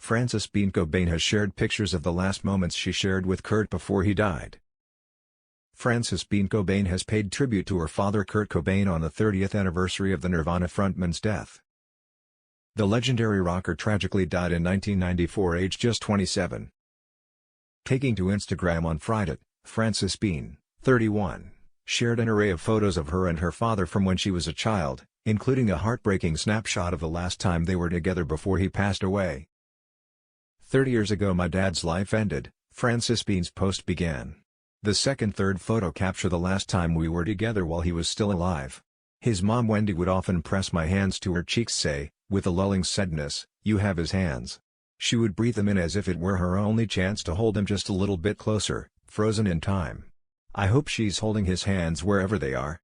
Francis Bean Cobain has shared pictures of the last moments she shared with Kurt before he died. Francis Bean Cobain has paid tribute to her father Kurt Cobain on the 30th anniversary of the Nirvana frontman's death. The legendary rocker tragically died in 1994, aged just 27. Taking to Instagram on Friday, Francis Bean, 31, shared an array of photos of her and her father from when she was a child, including a heartbreaking snapshot of the last time they were together before he passed away. 30 years ago my dad's life ended, Francis Bean's post began. The third photo captured the last time we were together while he was still alive. His mom Wendy would often press my hands to her cheeks, say, with a lulling sadness, "You have his hands." She would breathe them in as if it were her only chance to hold him just a little bit closer, frozen in time. I hope she's holding his hands wherever they are.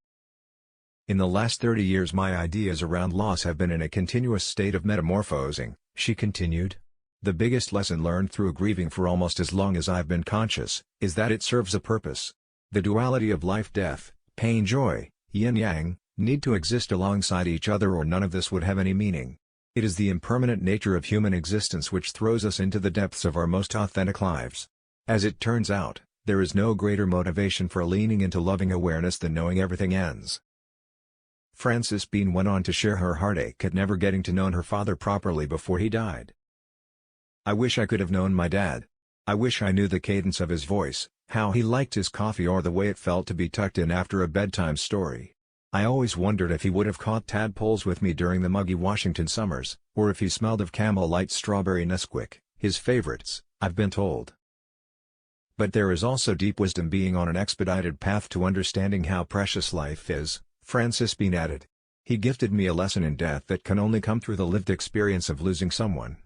In the last 30 years my ideas around loss have been in a continuous state of metamorphosing, she continued. The biggest lesson learned through grieving for almost as long as I've been conscious, is that it serves a purpose. The duality of life-death, pain-joy, yin-yang, need to exist alongside each other or none of this would have any meaning. It is the impermanent nature of human existence which throws us into the depths of our most authentic lives. As it turns out, there is no greater motivation for leaning into loving awareness than knowing everything ends. Francis Bean went on to share her heartache at never getting to know her father properly before he died. "I wish I could have known my dad. I wish I knew the cadence of his voice, how he liked his coffee or the way it felt to be tucked in after a bedtime story. I always wondered if he would have caught tadpoles with me during the muggy Washington summers, or if he smelled of Camel Light Strawberry Nesquik, his favorites, I've been told. But there is also deep wisdom being on an expedited path to understanding how precious life is," Francis Bean added. "He gifted me a lesson in death that can only come through the lived experience of losing someone.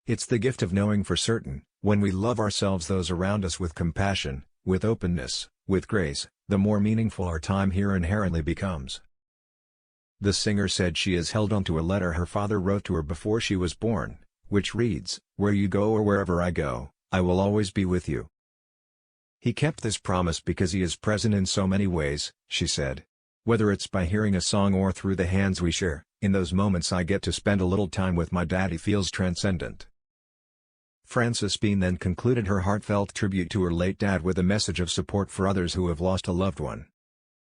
It's the gift of knowing for certain, when we love ourselves, those around us with compassion, with openness, with grace, the more meaningful our time here inherently becomes." The singer said she has held on to a letter her father wrote to her before she was born, which reads, "Where you go or wherever I go, I will always be with you." He kept this promise because he is present in so many ways, she said. "Whether it's by hearing a song or through the hands we share, in those moments I get to spend a little time with my dad, he feels transcendent." Francis Bean then concluded her heartfelt tribute to her late dad with a message of support for others who have lost a loved one.